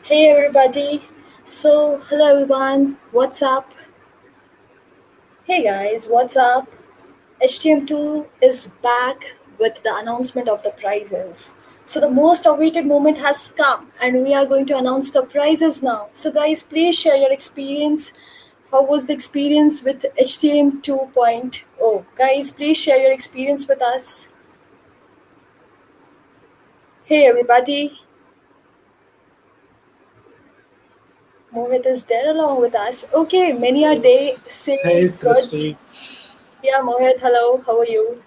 Hey everybody. Hello everyone. What's up? Hey guys, what's up? HTM2 is back with the announcement of the prizes. So, the most awaited moment has come, and we are going to announce the prizes now. So, guys, please share your experience. How was the experience with HTM 2.0? Guys, please share your experience with us. Hey everybody, Mohit is there along with us. Okay, many are they Hey, saying good. Srishti. Yeah, Mohit, hello, how are you?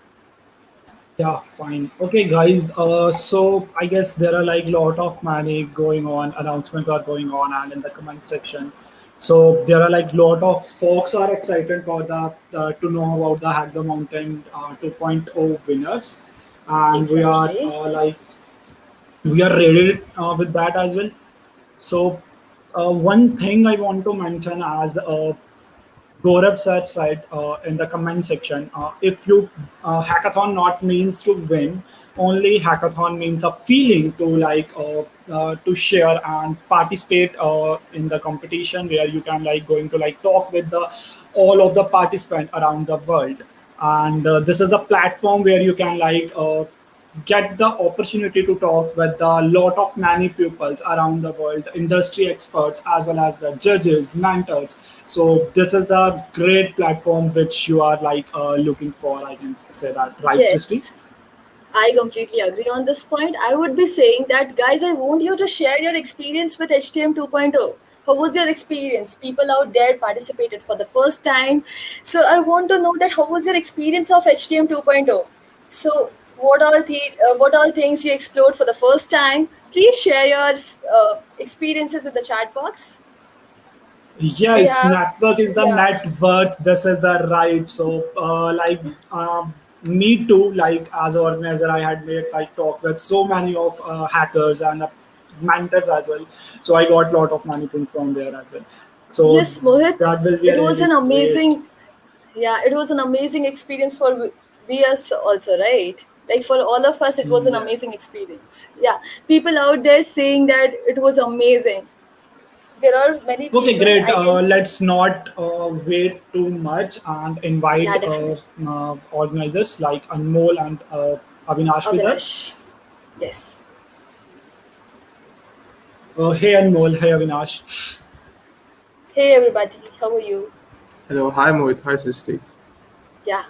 Yeah, fine. Okay, guys. So I guess there are like lot of money going on. Announcements are going on, and in the comment section, so there are like lot of folks are excited for the to know about the Hack the Mountain 2.0 winners, and Exactly. we are ready with that as well. So one thing I want to mention as Gaurav said in the comment section, if you hackathon not means to win, only hackathon means a feeling to to share and participate in the competition where you can like going to like talk with the all of the participant around the world, and this is the platform where you can get the opportunity to talk with a lot of many pupils around the world, industry experts as well as the judges, mentors. So this is the great platform which you are looking for. I can say that, right, Srishti? Yes, I completely agree on this point. I would be saying that, guys, I want you to share your experience with HTM 2.0. How was your experience? People out there participated for the first time. So, I want to know that how was your experience of HTM 2.0? So, what all things you explored for the first time? Please share your experiences in the chat box. We Yes, have, network is the yeah, net worth. This is the right. So, me too. Like as an organizer, I had made like talks with so many of hackers and mentors as well. So I got a lot of money things from there as well. So yes, Mohit. that will be It a was really an great. amazing Yeah, it was an amazing experience for us also, right? Like for all of us, it was an amazing Yes. experience. Yeah, people out there saying that it was amazing. There are many Okay, people great. I can see. Let's not wait too much and Yeah, invite definitely. organizers like Anmol and Avinash with Avinash. us. Yes. Hey Anmol, hey Avinash. Hey, everybody. How are you? Hello, hi Mohit, hi Sisti. Yeah.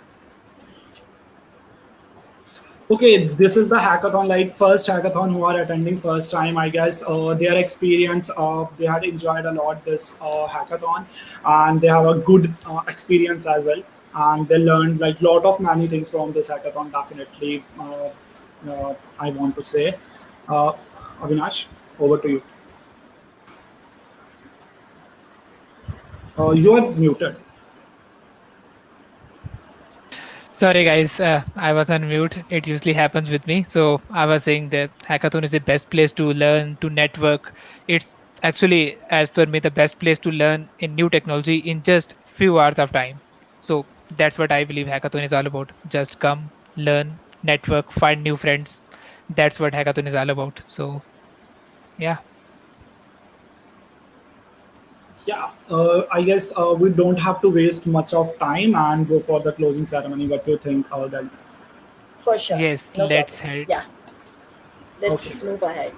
Okay, this is the hackathon, like first hackathon who are attending first time. I guess their experience, they had enjoyed a lot this hackathon, and they have a good experience as well. And they learned like lot of many things from this hackathon. Definitely, I want to say, uh, Avinash, over to you. You are muted. Sorry, guys, I was on mute. It usually happens with me. So I was saying that hackathon is the best place to learn, to network. It's actually, as per me, the best place to learn in new technology in just few hours of time. So that's what I believe hackathon is all about. Just come, learn, network, find new friends. That's what hackathon is all about. So yeah, Yeah, I guess we don't have to waste much of time and go for the closing ceremony. What do you think, guys? For sure. yes, No let's problem. head. Yeah. Okay, Let's great. move ahead.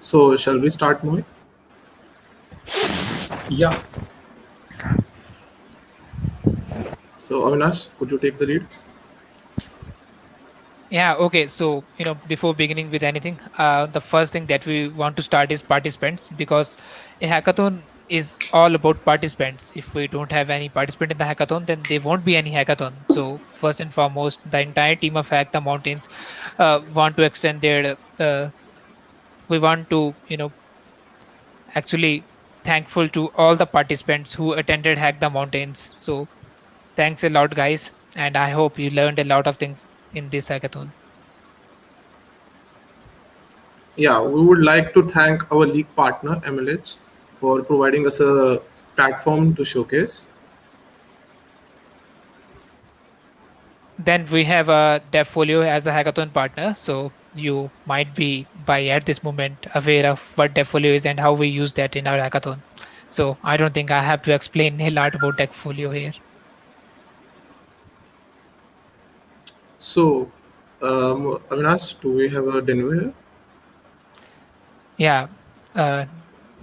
So, shall we start, Mohit? Yeah. So, Avinash, could you take the lead? Yeah, okay. So, before beginning with anything, the first thing that we want to start is participants because a hackathon is all about participants. If we don't have any participant in the hackathon, then there won't be any hackathon. So, first and foremost, the entire team of Hack the Mountains want to extend their, we want to, actually. thankful to all the participants who attended Hack the Mountains. So thanks a lot, guys, and I hope you learned a lot of things in this hackathon. Yeah, we would like to thank our league partner MLH for providing us a platform to showcase. Then we have a Devfolio as a hackathon partner. So you might be by at this moment aware of what Devfolio is and how we use that in our hackathon. So I don't think I have to explain a lot about Devfolio here. So, Avinash, do we have a Denver here? Yeah. Uh,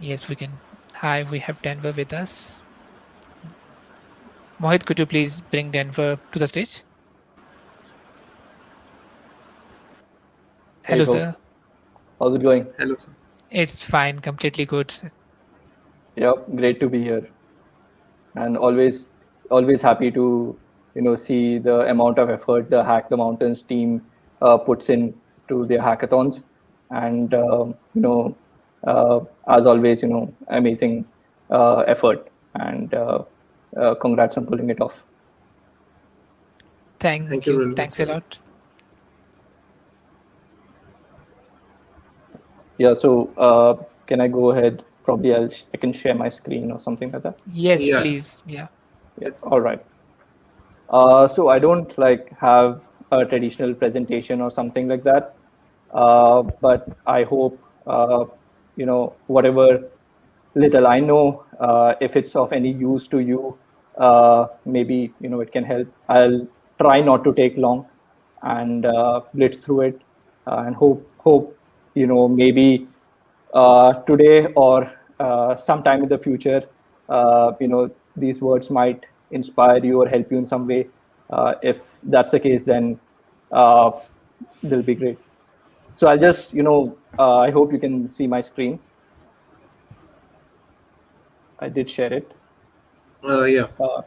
yes, we can. Hi, we have Denver with us. Mohit, could you please bring Denver to the stage? Hey Hello, sir. folks, how's it going? Hello, sir. It's fine, completely good. Yep, great to be here, and always happy to see the amount of effort the Hack the Mountains team puts in to their hackathons, and uh, as always, amazing effort, and congrats on pulling it off. Thank Thank you you. very much, Thanks a sir. lot. Yeah, so can I go ahead? Probably I can share my screen or something like that. Yes, Yeah, please. Yeah. Yeah, definitely. all right. So I don't like have a traditional presentation or something like that, but I hope whatever little I know, if it's of any use to you, maybe it can help. I'll try not to take long and blitz through it, and hope maybe today or sometime in the future, these words might inspire you or help you in some way. If that's the case, then uh, they'll be great. So I'll just, I hope you can see my screen. I did share it. Yeah, Uh,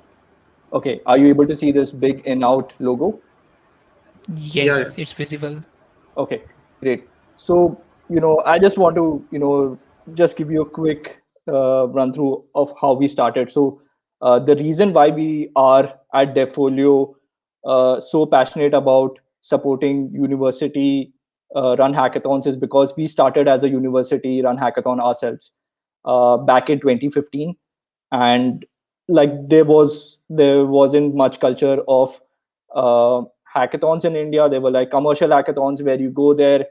okay, are you able to see this big in out logo? yeah, yeah. Yes, it's visible. Okay, great. So, I just want to, just give you a quick run through of how we started. So, the reason why we are at Devfolio so passionate about supporting university run hackathons is because we started as a university run hackathon ourselves back in 2015, and like there wasn't much culture of uh, hackathons in India. They were like commercial hackathons where you go there.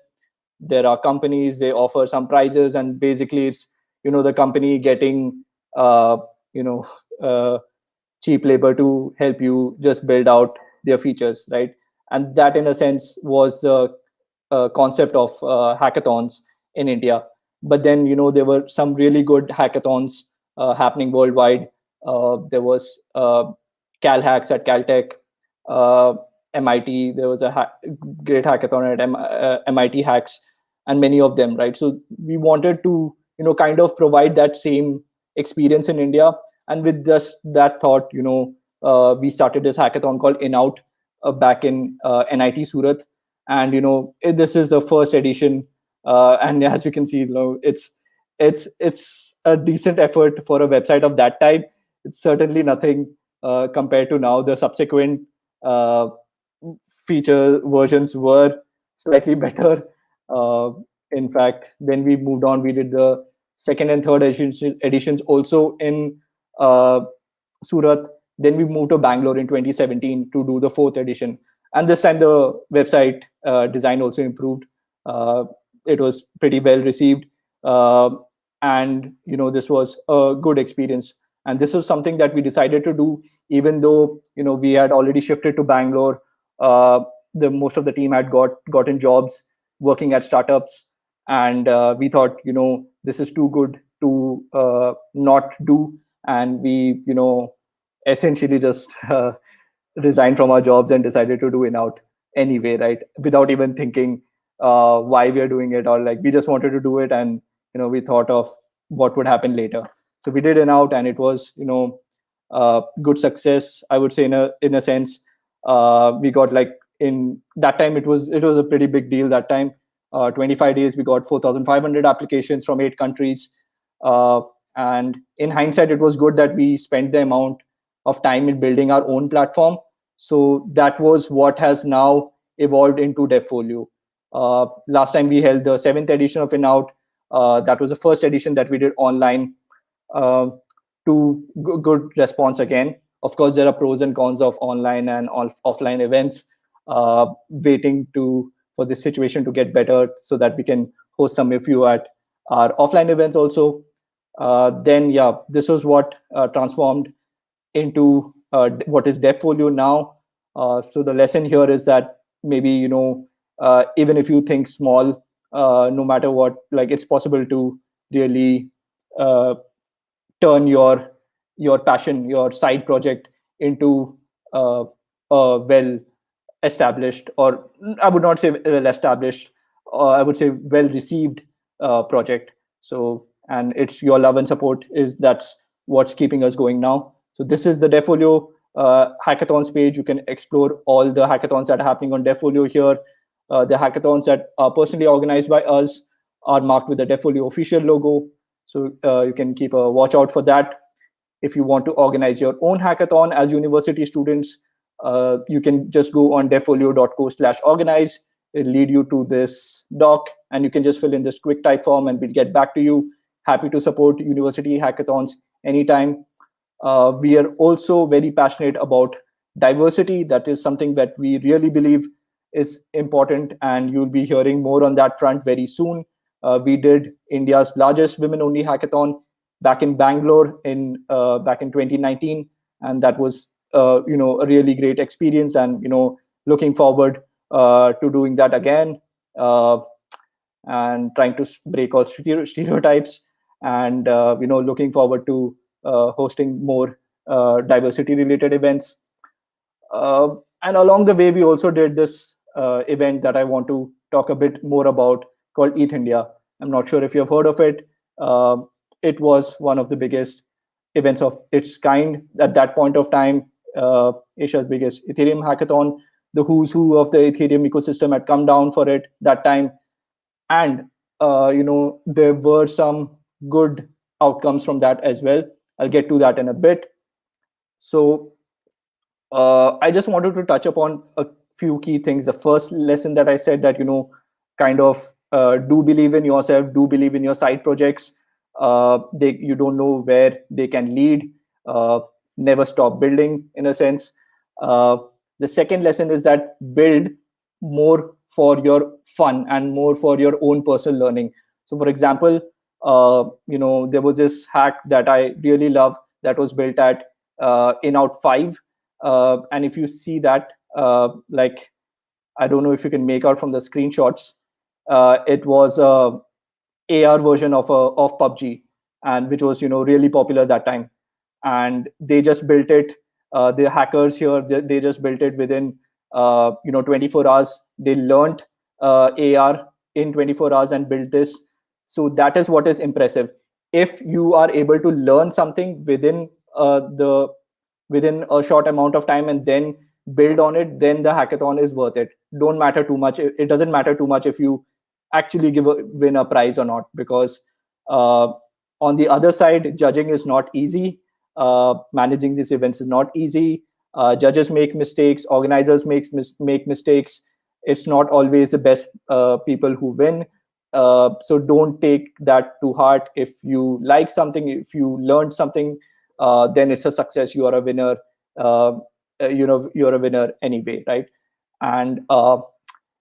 There are companies, they offer some prizes, and basically it's the company getting uh, you know uh, cheap labor to help you just build out their features, right? And that, in a sense, was the concept of hackathons in India. But then, there were some really good hackathons happening worldwide. There was Cal Hacks at Caltech, uh, MIT. There was a great hackathon at MIT Hacks, and many of them, right? So we wanted to, kind of provide that same experience in India, and with just that thought, we started this hackathon called In Out back in NIT Surat, and this is the first edition, and as you can see, it's a decent effort for a website of that type. It's certainly nothing compared to now. The subsequent uh, feature versions were slightly better. uh, in fact, then we moved on, we did the second and third editions also in uh, Surat. Then we moved to Bangalore in 2017 to do the fourth edition. And this time the website design also improved. Uh, it was pretty well received. Uh, and, this was a good experience. And this is something that we decided to do, even though, we had already shifted to Bangalore. The most of the team had gotten jobs working at startups. And we thought, this is too good to not do, and we essentially just resigned from our jobs and decided to do In Out anyway, right? Without even thinking why we are doing it, or like we just wanted to do it, and we thought of what would happen later. So we did In Out, and it was good success, I would say, in a sense. We got, like, in that time, it was a pretty big deal that time. 25 days we got 4,500 applications from 8 countries. uh, And in hindsight, it was good that we spent the amount of time in building our own platform. So that was what has now evolved into Devfolio. Last time we held the seventh edition of In-Out. That was the first edition that we did online. uh, to good response again. Of course, there are pros and cons of online and offline events. Waiting to for this situation to get better so that we can host some of you at our offline events also. Then yeah, this was what transformed into what is Devfolio now. So the lesson here is that maybe even if you think small, no matter what, like it's possible to really uh, turn your passion, your side project into a well established, or I would not say well established, I would say well received project. So, and it's your love and support is that's what's keeping us going now. So this is the Devfolio hackathons page. You can explore all the hackathons that are happening on Devfolio here. The hackathons that are personally organized by us are marked with the Devfolio official logo. So you can keep a watch out for that. If you want to organize your own hackathon as university students, you can just go on devfolio.co/organize. It'll lead you to this doc, and you can just fill in this quick type form, and we'll get back to you. Happy to support university hackathons anytime. We are also very passionate about diversity. That is something that we really believe is important, and you'll be hearing more on that front very soon. We did India's largest women-only hackathon back in Bangalore back in 2019, and that was a really great experience. And looking forward to doing that again. And trying to break all stereotypes, and looking forward to hosting more diversity related events. And along the way, we also did this event that I want to talk a bit more about, called ETH India. I'm not sure if you've heard of it. It was one of the biggest events of its kind at that point of time. Asia's biggest Ethereum hackathon. The who's who of the Ethereum ecosystem had come down for it that time. And there were some good outcomes from that as well. I'll get to that in a bit. So I just wanted to touch upon a few key things. The first lesson that I said, that kind of do believe in yourself, do believe in your side projects. You don't know where they can lead. Never stop building, in a sense. uh, the second lesson is that build more for your fun and more for your own personal learning. So for example, there was this hack that I really love that was built at In-Out 5. And if you see that, like, I don't know if you can make out from the screenshots, it was a AR version of PUBG, and which was really popular that time. And they just built it. The hackers here, they just built it within 24 hours. They learned AR in 24 hours and built this. So that is what is impressive. If you are able to learn something the within a short amount of time and then build on it, then the hackathon is worth it. Don't matter too much. It doesn't matter too much if you actually win a prize or not, because uh, on the other side, judging is not easy. Managing these events is not easy. Judges make mistakes, organizers make mistakes. It's not always the best people who win. So don't take that to heart. If you like something, if you learned something, then it's a success. You are a winner. You're a winner anyway, right? And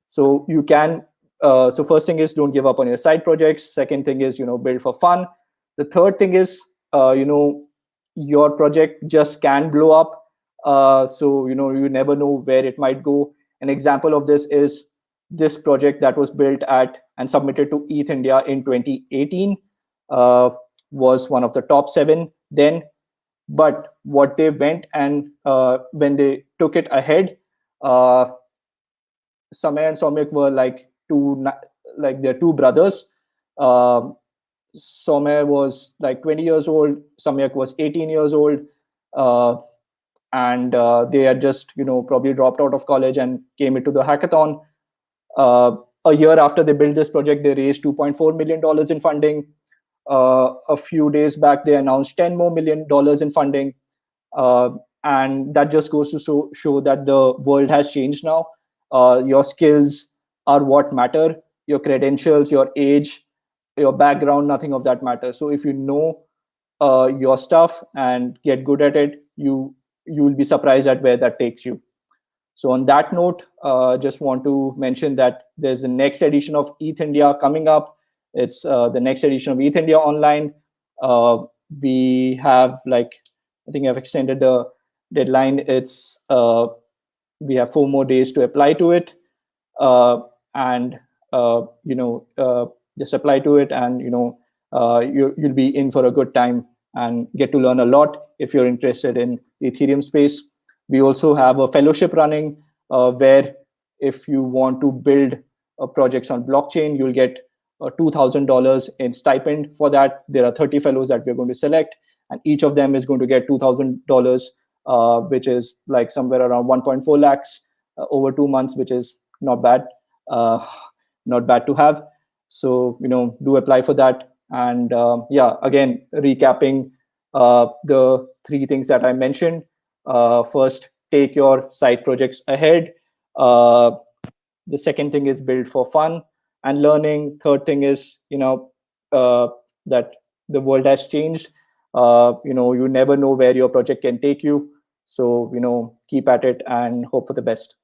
so you can so first thing is, don't give up on your side projects. Second thing is, build for fun. The third thing is, your project just can blow up. So you never know where it might go. An example of this is this project that was built at and submitted to ETH India in 2018. Was one of the top 7 then. But what they went and when they took it ahead, uh, Samay and Somyak were like they're two brothers. Um, Somay was like 20 years old. Samyak was 18 years old. Uh, and they had just probably dropped out of college and came into the hackathon. A year after they built this project, they raised $2.4 million in funding. a few days back they announced $10 more million in funding, uh, and that just goes to show that the world has changed now. Your skills are what matter. Your credentials, your age, your background, nothing of that matters. So if you know your stuff and get good at it, you will be surprised at where that takes you. So on that note, just want to mention that there's the next edition of ETH India coming up. It's the next edition of ETH India Online. Uh, we have like, I think I've extended the deadline. It's we have 4 more days to apply to it, uh, and just apply to it, and you'll be in for a good time and get to learn a lot if you're interested in the Ethereum space. We also have a fellowship running, where if you want to build projects on blockchain, you'll get $2,000 in stipend for that. There are 30 fellows that we're going to select, and each of them is going to get $2,000, which is like somewhere around 1.4 lakhs over 2 months, which is not bad, uh, not bad to have. So do apply for that. And yeah, again, recapping the three things that I mentioned. First, take your side projects ahead. The second thing is build for fun and learning. Third thing is uh, that the world has changed. You never know where your project can take you. So keep at it and hope for the best.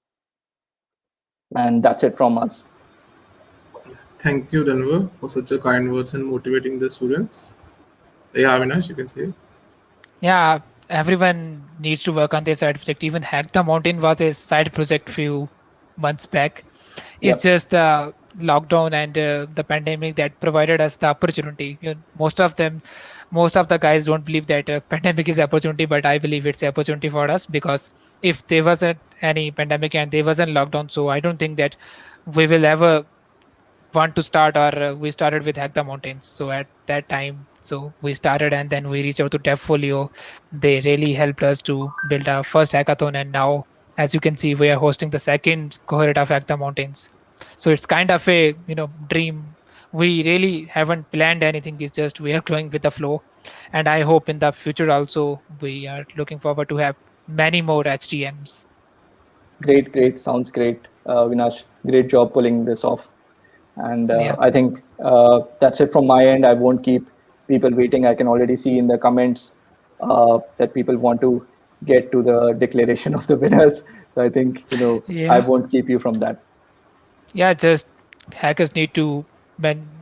And that's it from us. Thank you, Denver, for such a kind words and motivating the students. Yeah, Avinash, you can say. Yeah, everyone needs to work on their side project. Even Hack the Mountain was a side project few months back. It's Yep. just the lockdown and the pandemic that provided us the opportunity. Most of the guys don't believe that pandemic is opportunity, but I believe it's an opportunity for us, because if there wasn't any pandemic and there wasn't lockdown, so I don't think that we will ever want to start, or we started with Hack the Mountains. So at that time, so we started and then we reached out to Devfolio. They really helped us to build our first hackathon, and now, as you can see, we are hosting the second cohort of Hack the Mountains. So it's kind of a dream. We really haven't planned anything. It's just we are going with the flow, and I hope in the future also we are looking forward to have many more HTMs. Great, great. Sounds great, Vinash. Great job pulling this off. And Yeah. I think that's it from my end. I won't keep people waiting. I can already see in the comments that people want to get to the declaration of the winners. So I think, I Yeah. won't keep you from that. Yeah, just hackers need to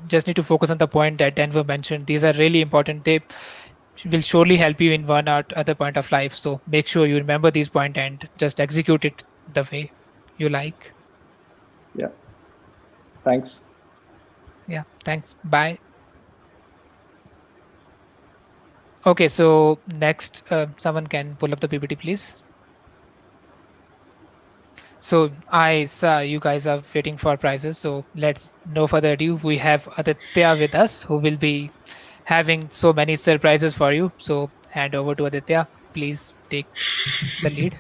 just need to focus on the point that Denver mentioned. These are really important. They will surely help you in one or other point of life. So make sure you remember these point and just execute it the way you like. Yeah. Thanks. Yeah. Thanks. Bye. Okay. So next, someone can pull up the PPT, please. So I saw you guys are waiting for prizes. So let's no further ado. We have Aditya with us, who will be having so many surprises for you. So hand over to Aditya. Please take the lead.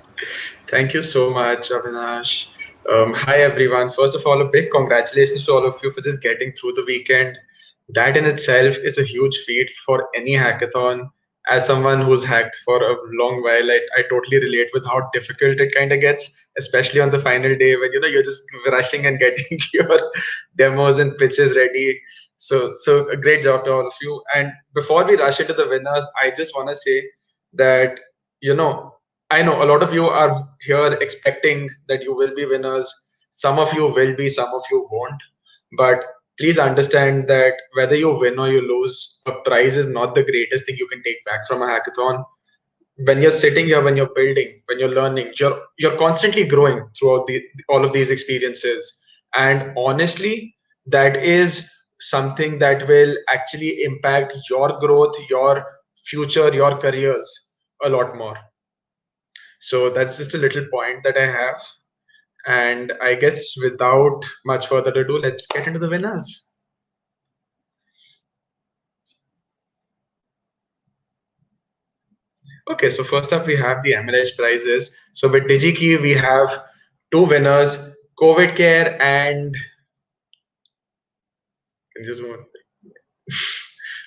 Thank you so much, Avinash. Hi, everyone. First of all, a big congratulations to all of you for just getting through the weekend. That in itself is a huge feat for any hackathon. As someone who's hacked for a long while, I totally relate with how difficult it kind of gets, especially on the final day when you're just rushing and getting your demos and pitches ready. So a great job to all of you. And before we rush into the winners, I just want to say that you know I know a lot of you are here expecting that you will be winners. Some of you will be, some of you won't. But please understand that whether you win or you lose, a prize is not the greatest thing you can take back from a hackathon. When you're sitting here, when you're building, when you're learning, you're constantly growing throughout all of these experiences. And honestly, that is something that will actually impact your growth, your future, your careers a lot more. So that's just a little point that I have. And I guess without much further ado, let's get into the winners. Okay, so first up, we have the MLS prizes. So with DigiKey, we have two winners, COVID Care and just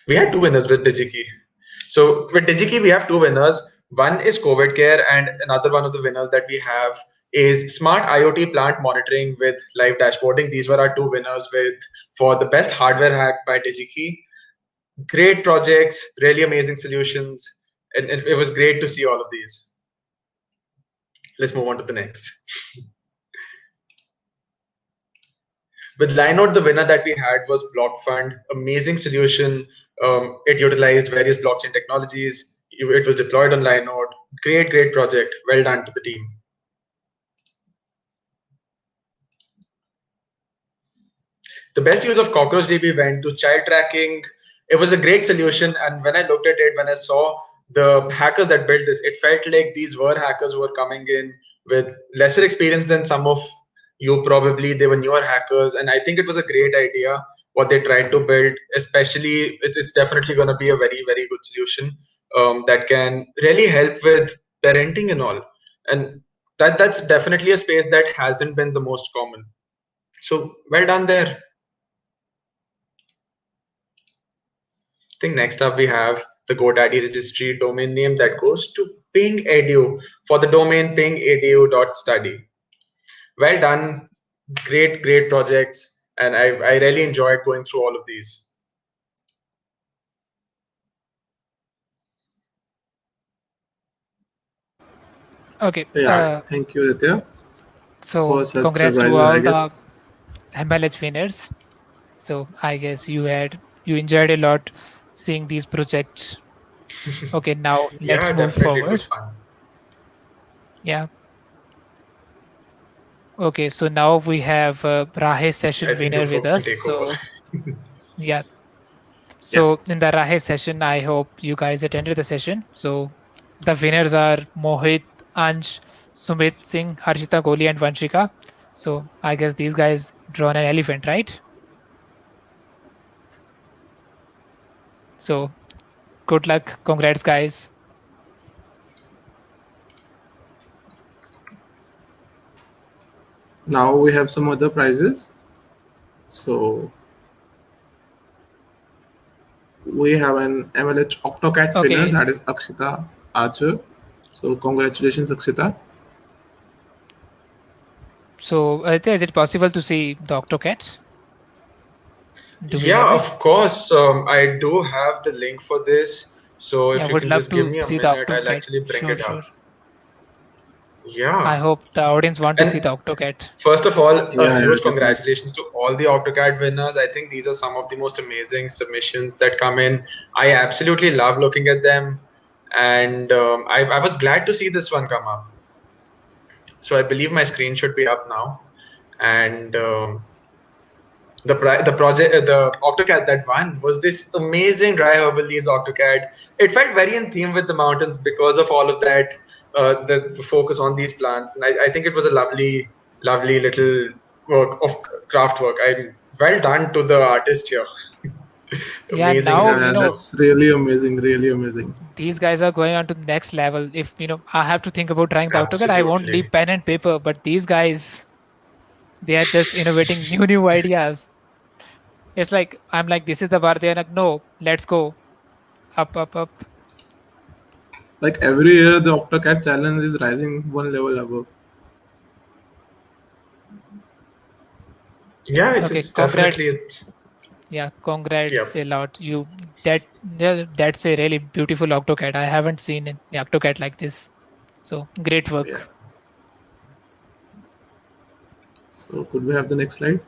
We had two winners with DigiKey. So with DigiKey, we have two winners. One is COVID care, and another one of the winners that we have is smart IoT plant monitoring with live dashboarding. These were our two winners with for the best hardware hack by DigiKey. Great projects, really amazing solutions, and it was great to see all of these. Let's move on to the next. With Linode, the winner that we had was BlockFund, amazing solution. It utilized various blockchain technologies. It was deployed on Linode. Great project. Well done to the team. The best use of CockroachDB went to child tracking. It was a great solution, and when I looked at it, when I saw the hackers that built this, it felt like these were hackers who were coming in with lesser experience than some of you probably. They were newer hackers, and I think it was a great idea what they tried to build. Especially, it's definitely going to be a very good solution that can really help with parenting and all, and that's definitely a space that hasn't been the most common. So well done there. I think next up we have the GoDaddy registry domain name that goes to Ping Edu for the domain pingedu.study. Well done, great projects, and I really enjoyed going through all of these. Okay. Yeah, thank you, Aditya, So for such congrats to surprises, I all the guess. MLH winners. So I guess you enjoyed a lot seeing these projects. Okay, now let's Yeah, move definitely, it was forward. fun. Yeah. Okay, so now we have Rahe I session think you winner with folks can us. take over. So yeah. Yeah. So in the Rahe session, I hope you guys attended the session. So the winners are Mohit, Ansh, Sumit Singh, Harshita Kohli, and Vanshika. So I guess these guys drawn an elephant, right? So good luck. Congrats, guys. Now we have some other prizes. So we have an MLH Octocat winner, Okay. that is Akshita Archer. So congratulations, Akshita. So Aditya, is it possible to see the Octocat? Do we have Yeah, it? of course. I do have the link for this. So Yeah, if you would can love just give to me a see the minute, I'll Octocat. actually bring Sure, it sure. up. Yeah. I hope the audience want to see And the Octocat. first of all, a Yeah, huge definitely. congratulations to all the AutoCAD winners. I think these are some of the most amazing submissions that come in. I absolutely love looking at them. And I was glad to see this one come up. So I believe my screen should be up now. And the project, the AutoCAD that won was this amazing dry herbal leaves AutoCAD. It felt very in theme with the mountains because of all of that, the focus on these plants. And I think it was a lovely little work of craft work. I'm well done to the artist here. Yeah, Amazing now Yeah, handling. that's really amazing, really amazing. these guys are going on to the next level. If I have to think about trying the AutoCAD, I won't Absolutely. leave pen and paper. But these guys, they are just innovating new ideas. It's like I'm like, this is the bar. They're like, no, let's go up. Like every year, the Octocat challenge is rising one level above. Yeah, Okay, it's definitely congrats. it's Yeah, yep. congrats a lot. That's a really beautiful AutoCAD. I haven't seen an AutoCAD like this. So great Yeah. work. So could we have the next slide?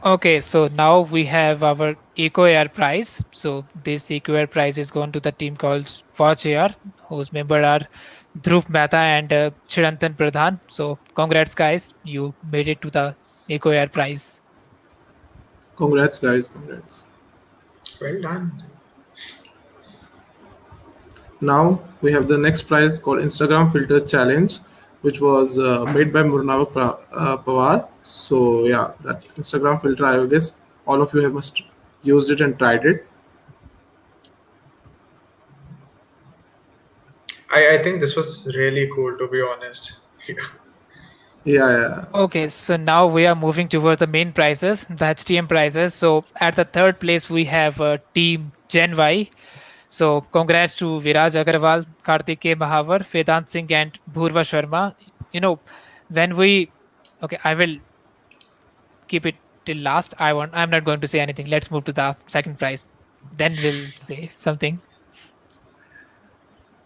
Okay, so now we have our Eco Air prize. So this Eco Air prize is going to the team called Watch Air, whose member are Dhruv Mehta and Chirantan Pradhan. So congrats, guys. You made it to the Eco Air prize. Congrats, guys. Congrats. Well done. Now we have the next prize called Instagram Filter Challenge, which was made by Murnav Pawar. So yeah, that Instagram filter, I guess all of you have must used it and tried it. I think this was really cool to be honest. Yeah, yeah. Okay, so now we are moving towards the main prizes, the HTM prizes. So at the third place, we have Team Gen Y. So congrats to Viraj Agarwal, Karthik K. Mahavar, Vedant Singh, and Bhurva Sharma. You know, when we, okay, I will keep it till last. I'm not going to say anything. Let's move to the second prize. Then we'll say something.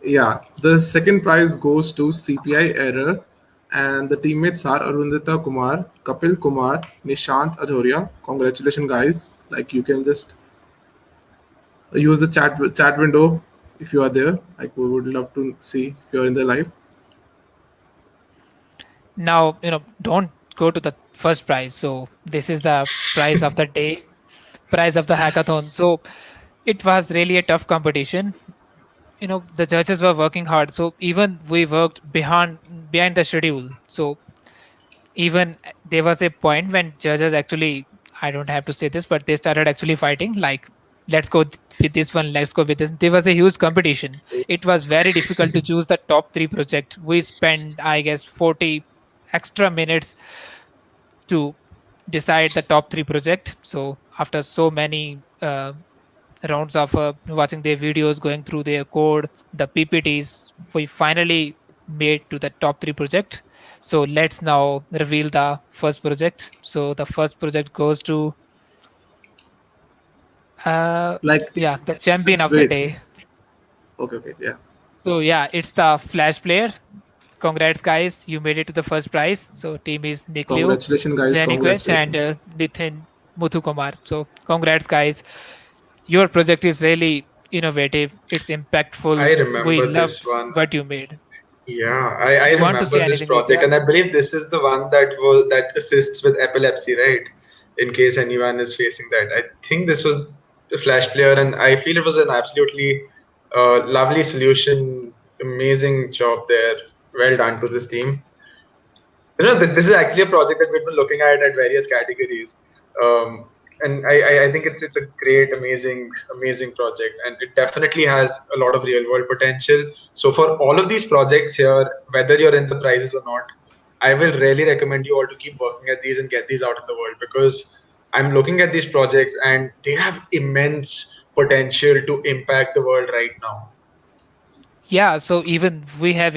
Yeah, the second prize goes to CPI Error, and the teammates are Arundita Kumar, Kapil Kumar, Nishant Adhoria. Congratulations, guys! Like you can just use the chat window if you are there. Like we would love to see if you are in the live. Now, don't go to the first prize. So this is the prize of the day, prize of the hackathon. So it was really a tough competition. The judges were working hard. So even we worked behind the schedule. So even there was a point when judges actually, I don't have to say this, but they started actually fighting, like, let's go with this one, let's go with this. There was a huge competition. It was very difficult to choose the top three project. We spent, I guess, 40 extra minutes to decide the top three project. So after so many rounds of watching their videos, going through their code, the PPTs, we finally made to the top three project. So let's now reveal the first project. So the first project goes to uh Like yeah, the champion just of the wait. day. Okay, okay, yeah. So yeah, it's the Flash player. Congrats, guys! You made it to the first prize. So team is Nikleo, Congratulations, guys! Zeniquech, and Congratulations. Nithin Muthukumar. So congrats, guys! Your project is really innovative. It's I impactful. We remember this loved one. what you made. Yeah, I You want to say remember this anything, project, Aditya? and I believe this is the one that assists with epilepsy, right? In case anyone is facing that, I think this was the Flash player, and I feel it was an absolutely lovely solution. Amazing job there. Well done to this team. This is actually a project that we've been looking at various categories, um, and I think it's a great, amazing project, and it definitely has a lot of real world potential. So for all of these projects here, whether you're in the prizes or not, I will really recommend you all to keep working at these and get these out in the world, because I'm looking at these projects and they have immense potential to impact the world right now. Yeah. So even we have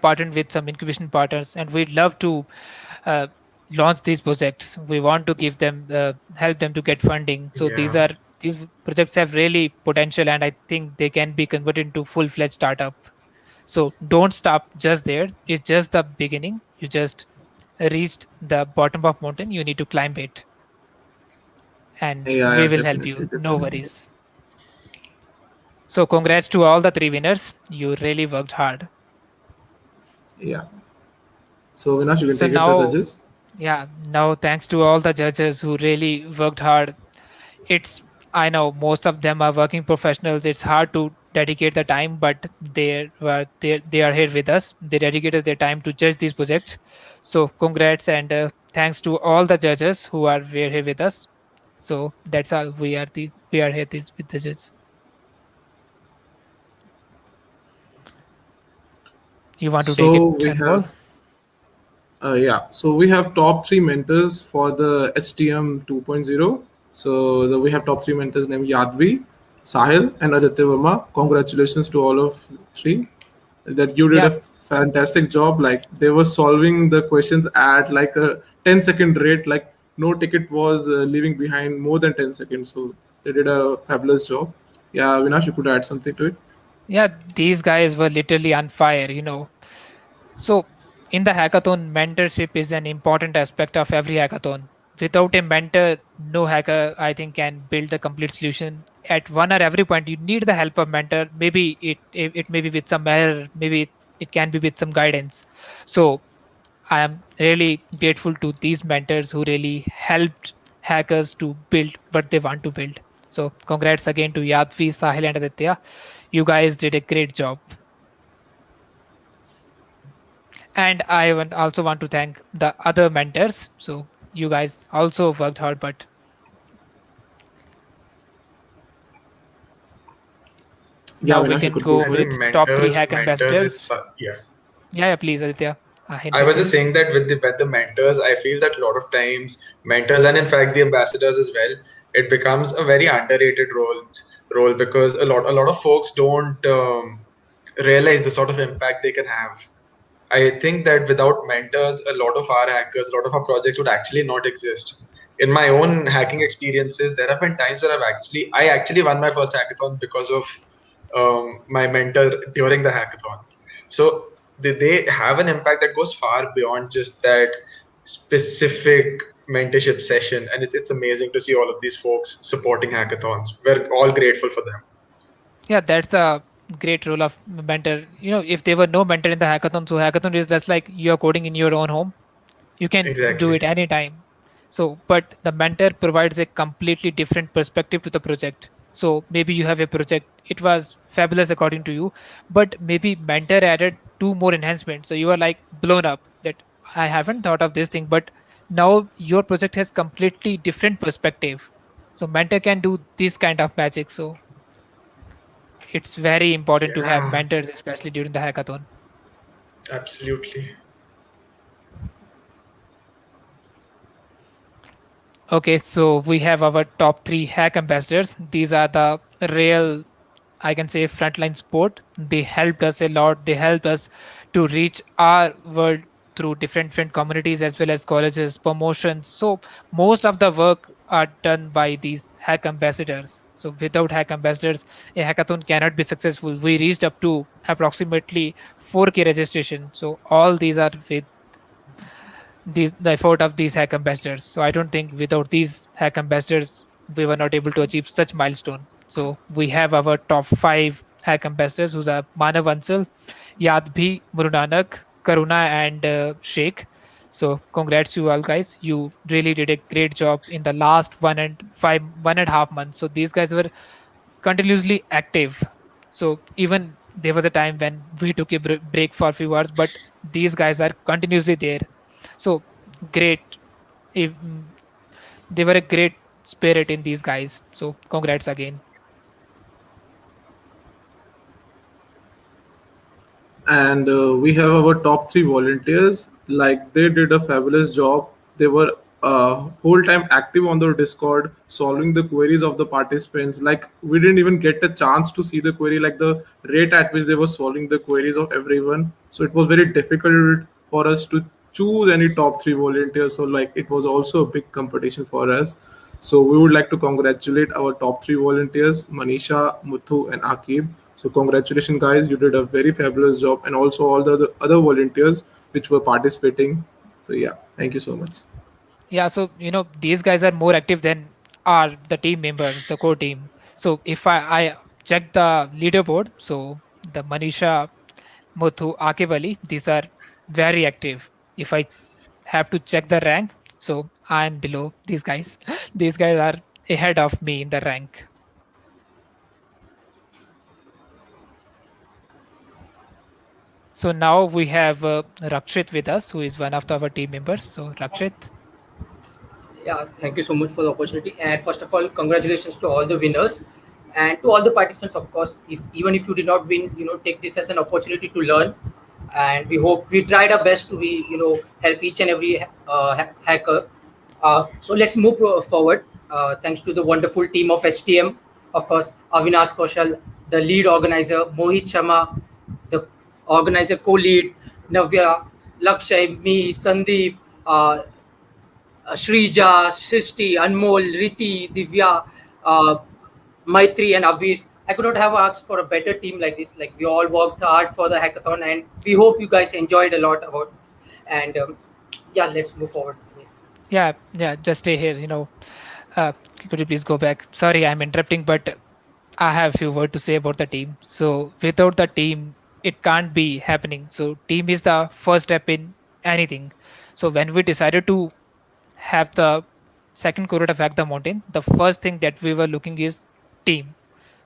partnered with some incubation partners, and we'd love to uh, launch these projects. We want to give them help them to get funding. So Yeah. these projects have really potential, and I think they can be converted into full fledged startup. So don't stop just there. It's just the beginning. You just reached the bottom of mountain. You need to climb it, and Yeah, we yeah, will help definitely, you. No definitely. worries. So congrats to all the three winners. You really worked hard. Yeah. So Vinash, you can So take it the now, judges. yeah, now thanks to all the judges who really worked hard. It's I know most of them are working professionals. It's hard to dedicate the time, but they are here with us. They dedicated their time to judge these projects. So congrats and thanks to all the judges who are were here with us. So that's all. We are here with the judges. You want to take So it, we Anmol? have yeah, so we have top three mentors for the HTM 2.0. So we have top three mentors named Yadvi, Sahil, and Aditya Verma. Congratulations to all of three. That you did Yeah, a fantastic job. Like they were solving the questions at like a 10-second rate. Like no ticket was leaving behind more than 10 seconds. So they did a fabulous job. Yeah, Vinash, you could add something to it. yeah. These guys were literally on fire. So, in the hackathon, mentorship is an important aspect of every hackathon. Without a mentor, no hacker, I think, can build a complete solution. At one or every point, you need the help of mentor. Maybe it may be with some error, maybe it can be with some guidance. So, I am really grateful to these mentors who really helped hackers to build what they want to build. So, congrats again to Yadvi, Sahil, and Aditya. You guys did a great job. And also want to thank the other mentors. So you guys also worked hard, but Yeah, now we Vinash, you can could go go I for think with it. top three mentors, hack mentors, ambassadors. Yeah, yeah, please, Aditya. I was Interrupting just you. saying that with the mentors, I feel that a lot of times mentors and in fact the ambassadors as well, it becomes a very underrated role because a lot of folks don't realize the sort of impact they can have. I think that without mentors, a lot of our hackers, a lot of our projects would actually not exist. In my own hacking experiences, there have been times where I actually won my first hackathon because of my mentor during the hackathon. So they have an impact that goes far beyond just that specific mentorship session, and it's amazing to see all of these folks supporting hackathons. We're all grateful for them. Yeah, that's a great role of mentor. If there were no mentor in the hackathon, so hackathon is just like you're coding in your own home. You can do Exactly. it anytime. So, but the mentor provides a completely different perspective to the project. So maybe you have a project, it was fabulous according to you, but maybe mentor added two more enhancements. So you are like blown up that I haven't thought of this thing, but now your project has completely different perspective. So mentor can do this kind of magic. So it's very important to have Yeah, mentors, especially during the hackathon. absolutely. Okay, so we have our top three hack ambassadors. These are the real, I can say, frontline support. They helped us a lot. They helped us to reach our world through different communities as well as colleges, promotions. So most of the work are done by these hack ambassadors. So without hack ambassadors, a hackathon cannot be successful. We reached up to approximately 4K registration. So all these are with the effort of these hack ambassadors. So I don't think without these hack ambassadors we were not able to achieve such milestone. So we have our top five hack ambassadors, who's are Manav Ansal, Yadbhi Murunanak, Karuna, and Sheikh. So congrats to you all guys. You really did a great job in the last 1.5 months. So these guys were continuously active. So even there was a time when we took a break for a few hours, but these guys are continuously there. So great. If, they were a great spirit in these guys. So congrats again. And we have our top three volunteers. Like they did a fabulous job. They were whole time active on the Discord, solving the queries of the participants. Like we didn't even get a chance to see the query, like the rate at which they were solving the queries of everyone. So it was very difficult for us to choose any top three volunteers. So like it was also a big competition for us. So we would like to congratulate our top three volunteers, Manisha, Muthu, and Akib. So congratulations, guys! You did a very fabulous job, and also all the other volunteers which were participating. So yeah, thank you so much. Yeah, so these guys are more active than are the team members, the core team. So if I check the leaderboard, so the Manisha, Muthu, Akib Ali, these are very active. If I have to check the rank, so I'm below these guys. These guys are ahead of me in the rank. So now we have Rakshit with us, who is one of our team members. So Rakshit, Yeah, thank you so much for the opportunity. And first of all, congratulations to all the winners and to all the participants. Of course, if even if you did not win, take this as an opportunity to learn. And we hope we tried our best to be, help each and every hacker. So let's move forward. Thanks to the wonderful team of HTM, of course, Avinash Kaushal, the lead organizer, Mohit Sharma, the organizer co-lead, Navya, Lakshay, me, Sandeep, Shrija, Srishti, Anmol, Riti, Divya, uh, Maitri, and Abir. I could not have asked for a better team like this. Like we all worked hard for the hackathon, and we hope you guys enjoyed a lot about. And yeah, let's move forward, please. yeah, just stay here. Uh, could you please go back? Sorry, I'm interrupting, but I have few words to say about the team. So without the team, it can't be happening. So team is the first step in anything. So when we decided to have the second cohort of Hack the Mountain, the first thing that we were looking is team.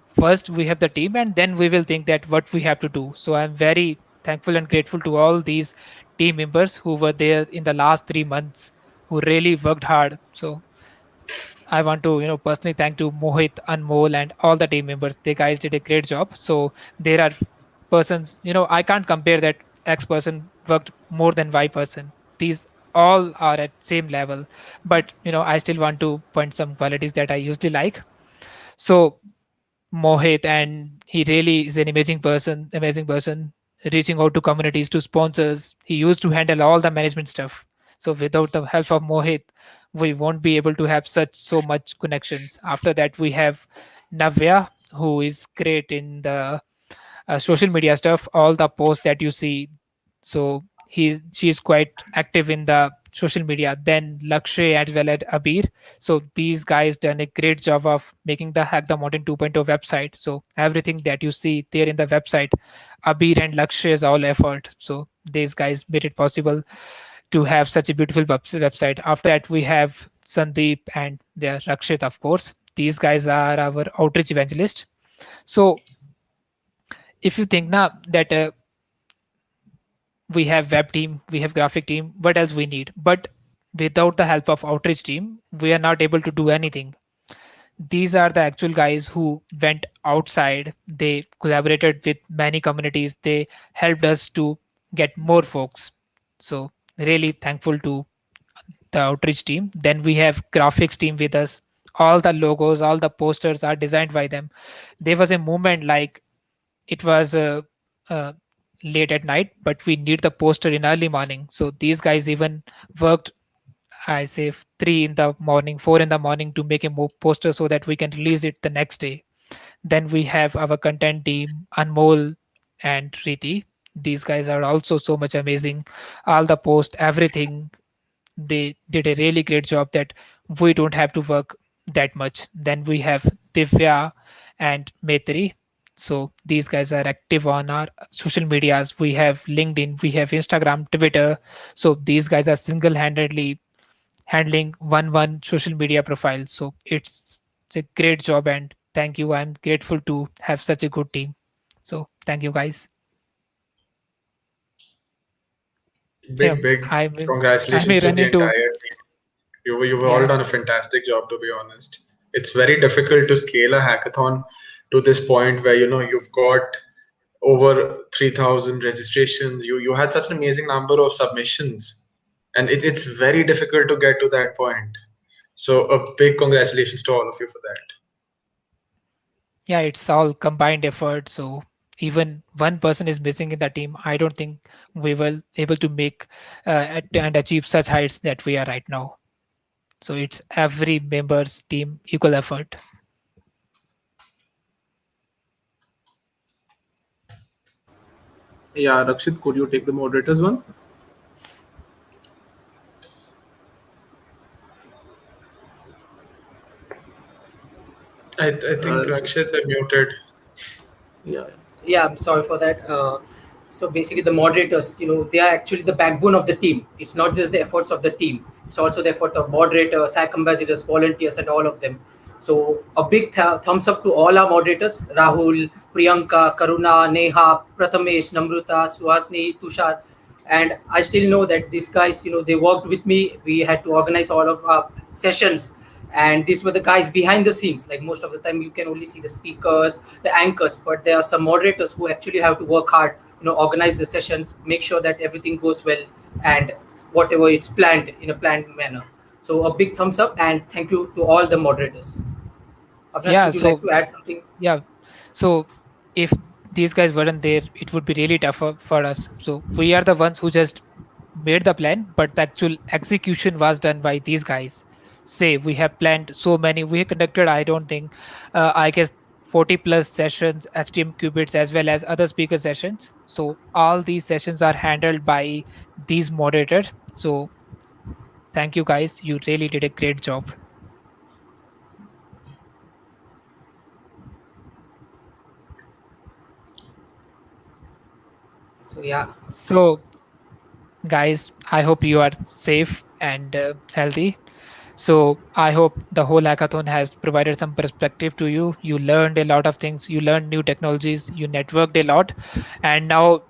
First we have the team, and then we will think that what we have to do. So I'm very thankful and grateful to all these team members who were there in the last 3 months, who really worked hard. So I want to, personally thank to Mohit, Anmol, and all the team members. They guys did a great job. So there are persons, I can't compare that X person worked more than Y person. These all are at same level, but I still want to point some qualities that I usually like. So Mohit, and he really is an amazing person, reaching out to communities, to sponsors. He used to handle all the management stuff. So without the help of Mohit, we won't be able to have such so much connections. After that, we have Navya, who is great in the social media stuff, all the posts that you see. So she's quite active in the social media. Then Lakshay as well as Abir. So these guys done a great job of making the Hack the Mountain 2.0 website. So everything that you see there in the website, Abir and Lakshay's all effort. So these guys made it possible to have such a beautiful website. After that, we have Sandeep and their Rakshit, of course. These guys are our outreach evangelists. So if you think now that we have web team, we have graphic team, what else we need? But without the help of outreach team, we are not able to do anything. These are the actual guys who went outside. They collaborated with many communities. They helped us to get more folks. So really thankful to the outreach team. Then we have graphics team with us. All the logos, all the posters are designed by them. There was a moment like it was uh, late at night, but we need the poster in early morning. So these guys even worked, I say 3 in the morning, 4 in the morning to make a poster so that we can release it the next day. Then we have our content team, Anmol and Riti. These guys are also so much amazing. All the post, everything, they did a really great job that we don't have to work that much. Then we have Divya and Metri. So these guys are active on our social medias. We have LinkedIn, we have Instagram, Twitter. So these guys are single-handedly handling one social media profile. So it's a great job, and thank you. I'm grateful to have such a good team. So thank you guys. Yeah, Big I may congratulations to run the into. entire team. You've all Yeah. done a fantastic job, to be honest. It's very difficult to scale a hackathon to this point where you've got over 3,000 registrations. You had such an amazing number of submissions, and it's very difficult to get to that point. So a big congratulations to all of you for that. Yeah, it's all combined effort. So even one person is missing in the team, I don't think we will able to make and achieve such heights that we are right now. So it's every member's team equal effort. Yeah, Rakshit, could you take the moderators one? I think Rakshit. Rakshit are muted. Yeah. Yeah, I'm sorry for that. So basically, the moderators, they are actually the backbone of the team. It's not just the efforts of the team; it's also the effort of moderators, hack ambassadors, volunteers, and all of them. So a big thumbs up to all our moderators: Rahul, Priyanka, Karuna, Neha, Prathamesh, Namruta, Suhasni, Tushar. And I still know that these guys, they worked with me. We had to organize all of our sessions, and these were the guys behind the scenes. Like most of the time you can only see the speakers, the anchors, but there are some moderators who actually have to work hard, organize the sessions, make sure that everything goes well, and whatever it's planned in a planned manner. So a big thumbs up and thank you to all the moderators. Avinash, Yeah. would you like So to add something? yeah. So if these guys weren't there, it would be really tough for us. So we are the ones who just made the plan, but the actual execution was done by these guys. Say we have planned so many, we have conducted, I don't think, I guess 40 plus sessions, HTM qubits, as well as other speaker sessions. So all these sessions are handled by these moderators. So thank you guys. You really did a great job. So yeah. So guys, I hope you are safe and healthy. So I hope the whole hackathon has provided some perspective to you. You learned a lot of things. You learned new technologies. You networked a lot, and now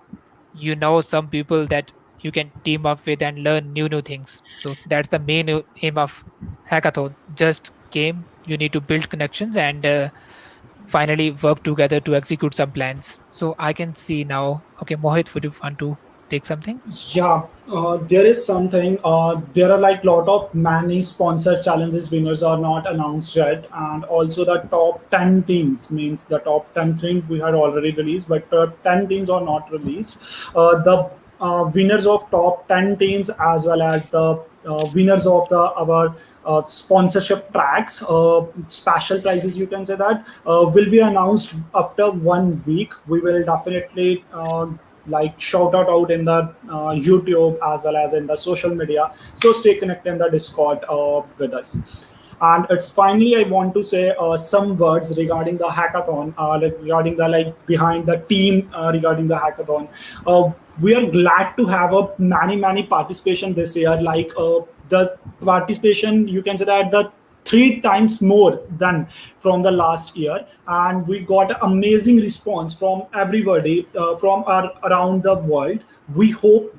you know some people that you can team up with and learn new things. So that's the main aim of hackathon. Just game. You need to build connections and finally work together to execute some plans. So I can see now. Okay, Mohit, would you want to take something? Yeah, there is something. There are like lot of many sponsor challenges winners are not announced yet, and also the top 10 teams means the top 10 teams we had already released, but 10 teams are not released. The winners of top 10 teams as well as the winners of the our sponsorship tracks, special prizes you can say that will be announced after 1 week. We will definitely. Like shout out in the YouTube as well as in the social media. So stay connected in the Discord with us. And it's finally I want to say some words regarding the hackathon, like regarding the like behind the team regarding the hackathon. We are glad to have a many participation this year. Like the participation, you can say that the 3 times more than from the last year, and we got amazing response from everybody from around the world. We hope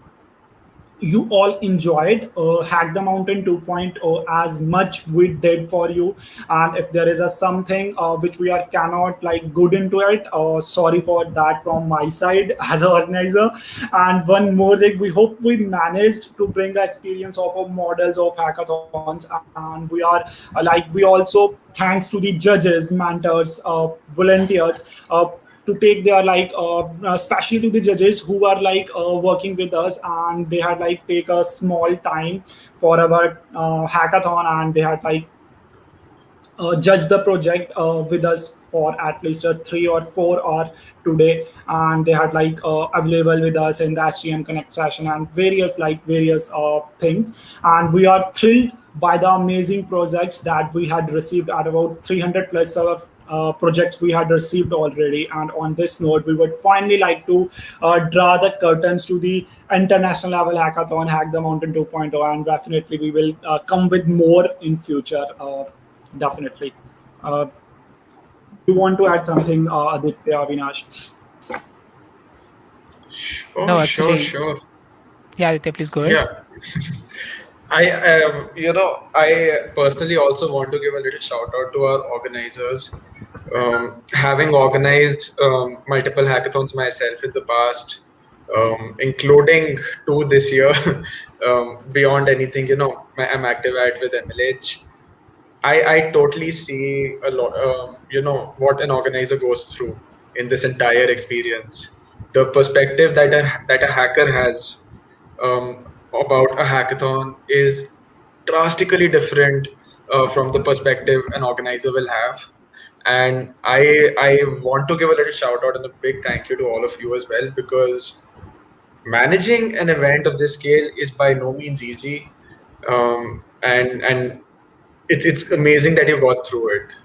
you all enjoyed Hack the Mountain 2.0 as much we did for you. And if there is a something which we are cannot like good into it, sorry for that from my side as an organizer. And one more thing, we hope we managed to bring the experience of our models of hackathons, and we are like we also thanks to the judges, mentors, volunteers, to take their like especially to the judges who are like working with us, and they had like take a small time for our hackathon, and they had like judge the project with us for at least a 3 or 4 hour today, and they had like available with us in the HTM Connect session and various things. And we are thrilled by the amazing projects that we had received at about 300 plus projects we had received already. And on this note, we would finally like to draw the curtains to the international level hackathon, Hack the Mountain 2.0, and definitely we will come with more in future. Definitely. Uh, you want to add something, Aditya, Avinash? No, Sure, actually, sure. yeah, Aditya, please go ahead. Yeah. I personally also want to give a little shout out to our organizers. Having organized multiple hackathons myself in the past, including two this year, beyond anything, I'm active at with MLH. I totally see a lot, what an organizer goes through in this entire experience. The perspective that a hacker has about a hackathon is drastically different from the perspective an organizer will have. And I want to give a little shout out and a big thank you to all of you as well, because managing an event of this scale is by no means easy. And it's amazing that you got through it.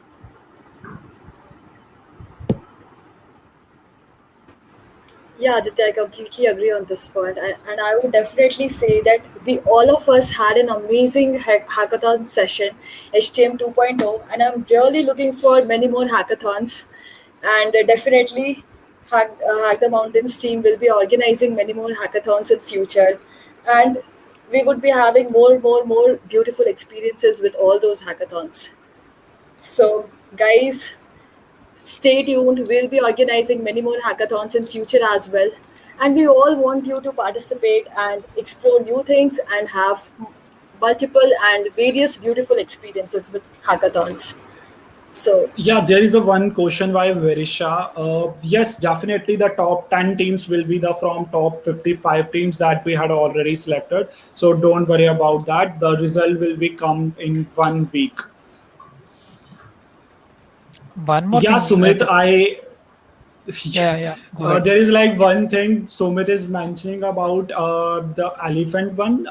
Yeah, Aditya, I completely agree on this point. And I would definitely say that we all of us had an amazing hackathon session, HTM 2.0, and I'm really looking for many more hackathons. And definitely, Hack the Mountains team will be organizing many more hackathons in future. And we would be having more beautiful experiences with all those hackathons. So, guys, stay tuned. We'll be organizing many more hackathons in future as well. And we all want you to participate and explore new things and have multiple and various beautiful experiences with hackathons. So, Yeah, there is a one question by Verisha. Yes, definitely the top 10 teams will be the from top 55 teams that we had already selected. So don't worry about that. The result will be come in 1 week. One more Yeah, thing, Sumit, I yeah, go ahead. there is like one thing Sumit is mentioning about the elephant one.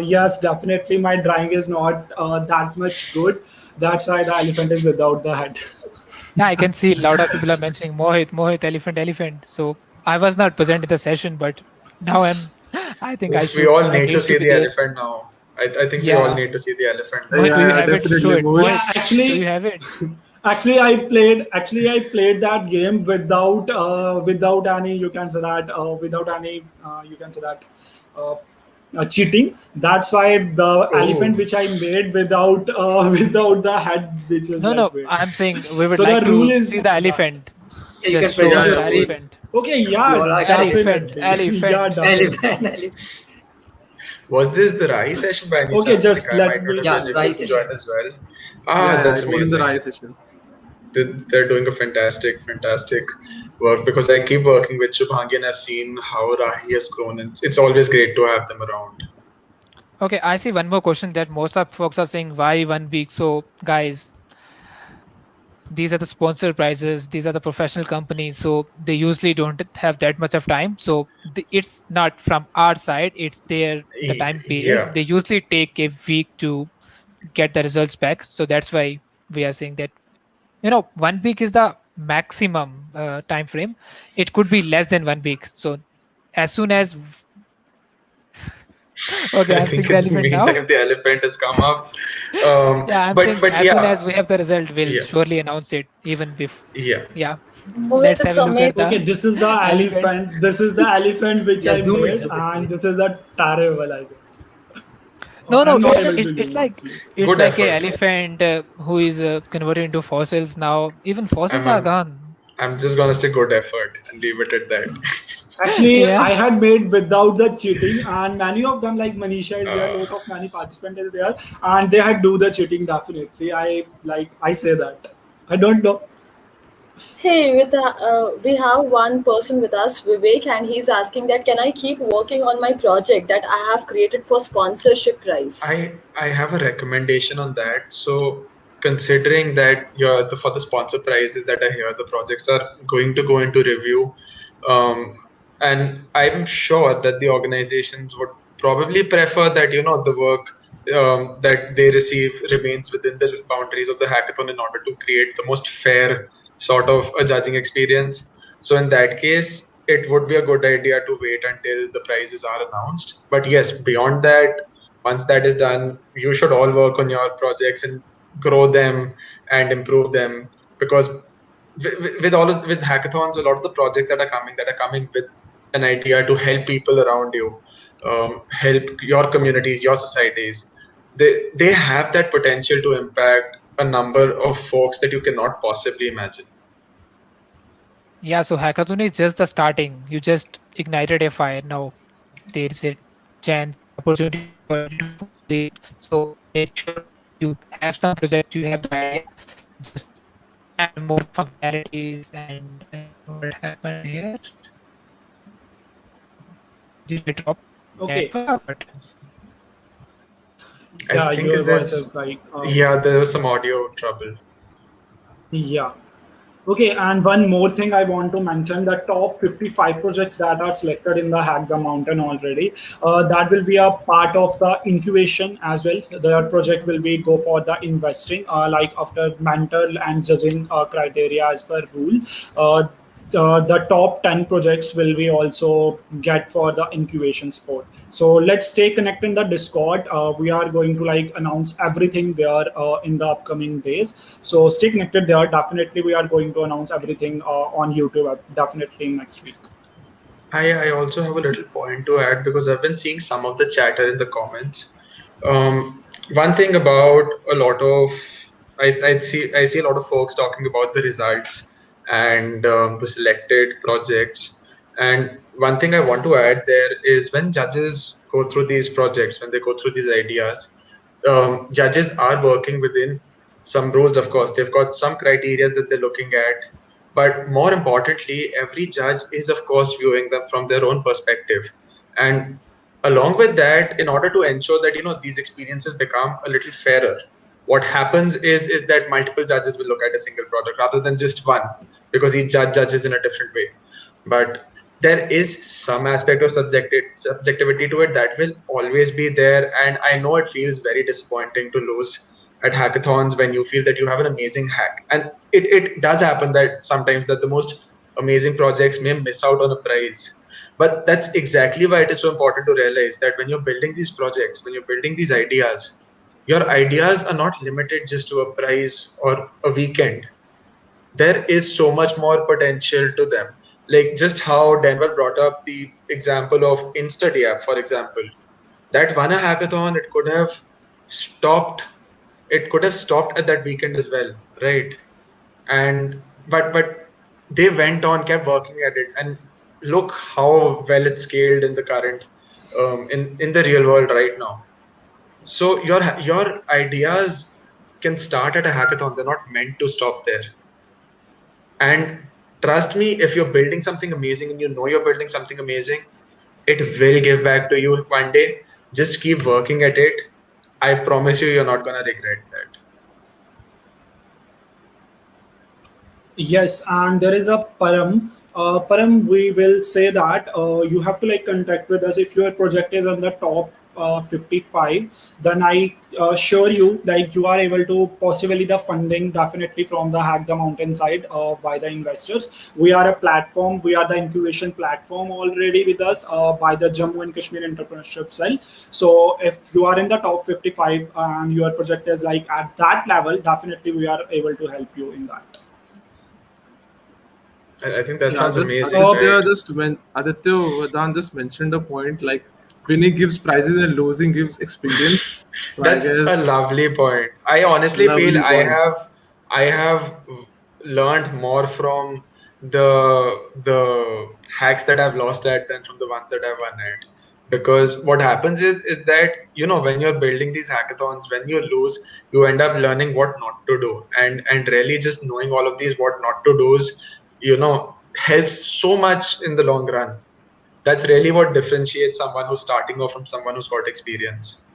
Yes, definitely my drawing is not that much good. That's why the elephant is without the head. Yeah, I can see a lot of people are mentioning Mohit, elephant, elephant. So I was not present in the session, but now I'm. I think I Oof, we should. all I need to need to see be the there. elephant now. I think we all Yeah, need to see the elephant now. Mohit, do you Yeah, have it? Show definitely, it, Mohit. Mohit. Yeah, Do you actually, have it? actually I played that game without without any you can say that without any you can say that uh, cheating. That's why the elephant Oh, which I made without without the head which is No, like no. made. I'm saying we would So the like rule to is see the yeah. elephant. Yeah, you Just can show yeah, present us your yeah, the Mohit. screen. elephant. Okay, We yeah, all are excited. Elephant, definitely. Yeah, elephant. definitely. Elephant, elephant. Was this the Rai session by any Okay, chance? Like just I might let not have me. Yeah, been the able Rise to session. join as well. Yeah, Ah, yeah, that's it was in the amazing. Rai session. They're doing a fantastic work because I keep working with Shubhangi and I've seen how Rahi has grown. And it's always great to have them around. Okay, I see one more question that most of folks are saying, why 1 week? So, guys, these are the sponsor prizes, these are the professional companies, so they usually don't have that much of time. So it's not from our side, it's their the time period. Yeah, They usually take a week to get the results back. So that's why we are saying that 1 week is the maximum time frame. It could be less than 1 week. So as soon as okay, I I'm think seeing the in the elephant now. meantime the elephant has come up. Yeah, I'm But saying but as soon yeah, as we have the result, we'll yeah, surely announce it even before. yeah. Yeah, Mohit, let's have it's a look amazing. at Okay, the this is the elephant. elephant. This is the elephant which Yeah, I zoom it, made, zoom it, and please. this is a terrible, I guess. No, no, I'm not it's able to it's zoom like actually. it's Good like a effort. elephant who is converted into fossils now. Even I'm fossils are I'm gone. I'm just gonna say good effort and leave it at that. Actually, Yeah. I had made without the cheating, and many of them, like Manisha, is there. Uh, Lot of many participants is there, and they had do the cheating definitely. I say that. I don't know. Hey, we have one person with us, Vivek, and he's asking that can I keep working on my project that I have created for sponsorship prize? I have a recommendation on that. So considering that for the sponsor prizes that I hear the projects are going to go into review, um, and I'm sure that the organizations would probably prefer that the work that they receive remains within the boundaries of the hackathon in order to create the most fair sort of a judging experience. So in that case, it would be a good idea to wait until the prizes are announced. But yes, beyond that, once that is done, you should all work on your projects and grow them and improve them because with hackathons, a lot of the projects that are coming with an idea to help people around you, help your communities, your societies. They have that potential to impact a number of folks that you cannot possibly imagine. Yeah, so hackathon is just the starting. You just ignited a fire. Now there is a chance, opportunity for you to follow it. So make sure you have some project, you have the idea. Just add more functionalities and what happened here? Did I drop Okay, network or what? I yeah, think your is voice there's is like yeah, there was some audio trouble. yeah. Okay, and one more thing I want to mention, the top 55 projects that are selected in the Hack the Mountain already. That will be a part of the incubation as well. Their project will be go for the investing, like after mental and judging criteria as per rule. The top 10 projects will be also get for the incubation spot. So let's stay connected in the Discord. We are going to like announce everything there in the upcoming days. So stay connected there. Definitely, we are going to announce everything on YouTube. Definitely next week. I also have a little point to add because I've been seeing some of the chatter in the comments. One thing about a lot of I see a lot of folks talking about the results and the selected projects. And one thing I want to add there is when judges go through these projects, when they go through these ideas, judges are working within some rules. Of course, they've got some criteria that they're looking at, but more importantly, every judge is, of course, viewing them from their own perspective. And along with that, in order to ensure that these experiences become a little fairer, what happens is that multiple judges will look at a single product rather than just one, because each judge judges in a different way. But there is some aspect of subjectivity to it that will always be there, and I know it feels very disappointing to lose at hackathons when you feel that you have an amazing hack, and it does happen that sometimes that the most amazing projects may miss out on a prize. But that's exactly why it is so important to realize that when you're building these projects, when you're building these ideas, your ideas are not limited just to a prize or a weekend. There is so much more potential to them. Like just how Denver brought up the example of Insta app, for example, that won a hackathon. Stopped it could have stopped at that weekend as well, right? And but they went on, kept working at it, and look how well it's scaled in the current in the real world right now. So your ideas can start at a hackathon. They're not meant to stop there. And trust me, if you're building something amazing and you know you're building something amazing, it will give back to you one day. Just keep working at it. I promise you, you're not gonna regret that. Yes, and there is a param. Param, we will say that you have to like contact with us if your project is on the top 55. Then I assure you, like you are able to possibly the funding definitely from the Hack the Mountain side by the investors. We are a platform. We are the incubation platform already with us by the Jammu and Kashmir Entrepreneurship Cell. So if you are in the top 55 and your project is like at that level, definitely we are able to help you in that. I think that Yeah, sounds just amazing, right? Aditya Vedant just mentioned a point like winning gives prizes and losing gives experience. So I That's a guess lovely point. I honestly feel lovely point. I have learned more from the hacks that I've lost at than from the ones that I've won at. Because what happens is that when you're building these hackathons, when you lose, you end up learning what not to do, and really just knowing all of these what not to do's, helps so much in the long run. That's really what differentiates someone who's starting off from someone who's got experience,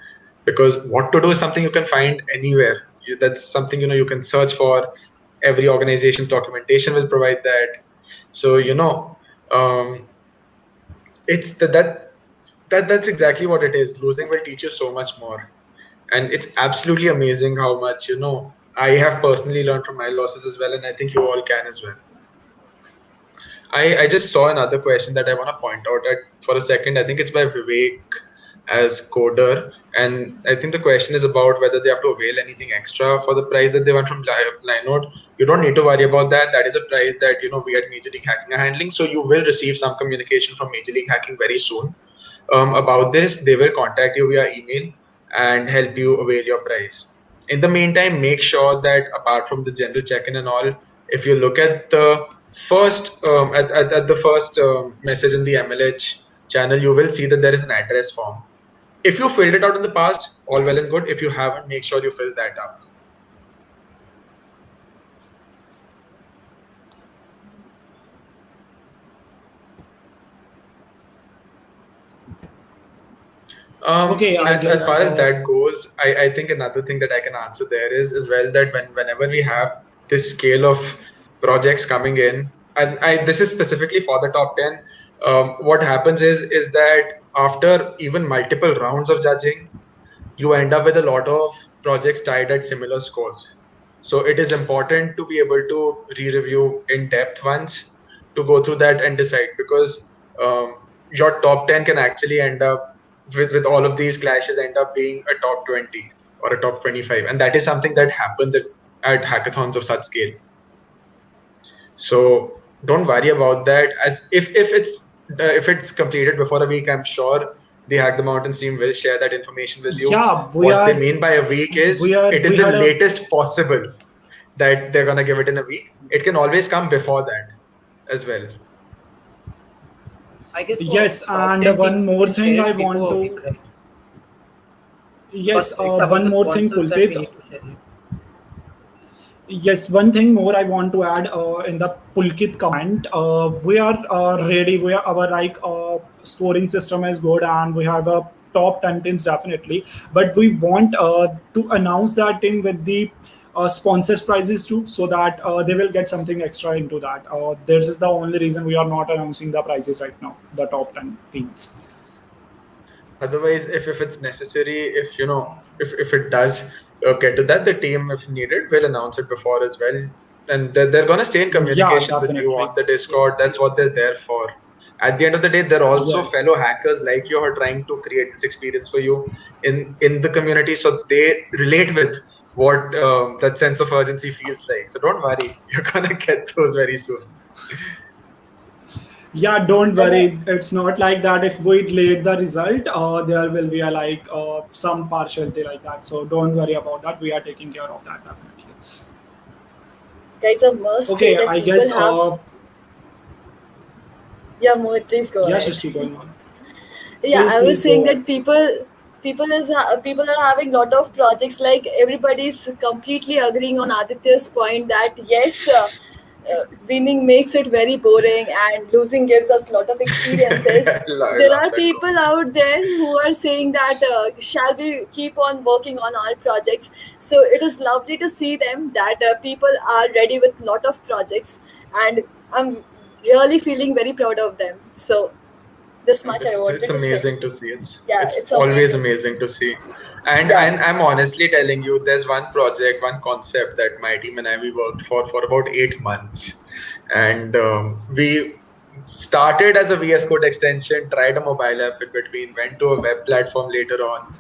because what to do is something you can find anywhere. That's something you can search for. Every organization's documentation will provide that. So um, it's that's exactly what it is. Losing will teach you so much more, and it's absolutely amazing how much I have personally learned from my losses as well, and I think you all can as well. I just saw another question that I want to point out at for a second. I think it's by Vivek as coder, and I think the question is about whether they have to avail anything extra for the prize that they want from Linode. You don't need to worry about that. That is a prize that we at Major League Hacking are handling. So you will receive some communication from Major League Hacking very soon about this. They will contact you via email and help you avail your prize. In the meantime, make sure that apart from the general check-in and all, if you look at the first at the first message in the MLH channel, you will see that there is an address form. If you filled it out in the past, all well and good. If you haven't, make sure you fill that up. Okay, I As guess. far as that goes, I think another thing that I can answer there is as well that whenever we have this scale of projects coming in, and this is specifically for the top 10, what happens is that after even multiple rounds of judging, you end up with a lot of projects tied at similar scores. So it is important to be able to re-review in depth once, to go through that and decide, because your top 10 can actually end up with all of these clashes end up being a top 20 or a top 25. And that is something that happens at hackathons of such scale. So don't worry about that. As if it's completed before a week, I'm sure the Hack the Mountains team will share that information with you. Yeah, What they mean by a week is it is we the had a latest possible that they're gonna give it in a week. It can always come before that as well. I guess for yes, top and 10 one teams, we more can thing share I it want before a week, to right? yes, Because it's about one the more thing, sponsors that we Pulkit. need to share it. Yes, one thing more I want to add in the Pulkit comment. We are ready. We are our like scoring system is good, and we have a top 10 teams definitely. But we want to announce that team with the sponsors prizes too, so that they will get something extra into that. This is the only reason we are not announcing the prizes right now. The top 10 teams. Otherwise, if it's necessary, if it does get to that, the team, if needed, will announce it before as well. And they're going to stay in Yeah, communication with you definitely. on the Yes, Discord. That's what they're absolutely. there for. At the end of the day, they're also Yes. fellow hackers like you, who are trying to create this experience for you in the community, so they relate with what that sense of urgency feels like. So don't worry, you're gonna get those very soon. Yeah, don't And worry. It's not like that. If we delayed the result, there will be a like some partiality like that. So don't worry about that. We are taking care of that definitely. guys, I must say Okay, that I people guess. have Yeah, Mohit, please go Yes, ahead. Srishti, going on. Yeah, Please, I was please saying go ahead. that people are having lot of projects. Like everybody's completely agreeing on Aditya's point that yes, winning makes it very boring and losing gives us lot of experiences. I There love are that people comment. out there who are saying that shall we keep on working on our projects. So it is lovely to see them that people are ready with lot of projects, and I'm really feeling very proud of them. So this And much I it's wanted to say. amazing to see. Yeah, It's it's always amazing. amazing to see. And Yeah. I'm honestly telling you, there's one project, one concept that my team and I we worked for about 8 months, and we started as a VS Code extension, tried a mobile app in between, went to a web platform later on.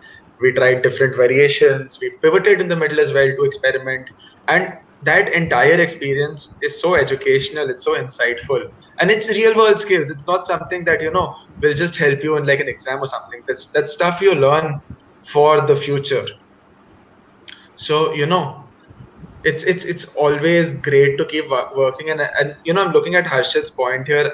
We tried different variations. We pivoted in the middle as well to experiment, and that entire experience is so educational. It's so insightful, and it's real world skills. It's not something that will just help you in like an exam or something. That's stuff you learn for the future. So it's always great to keep working, and I'm looking at Harshit's point here.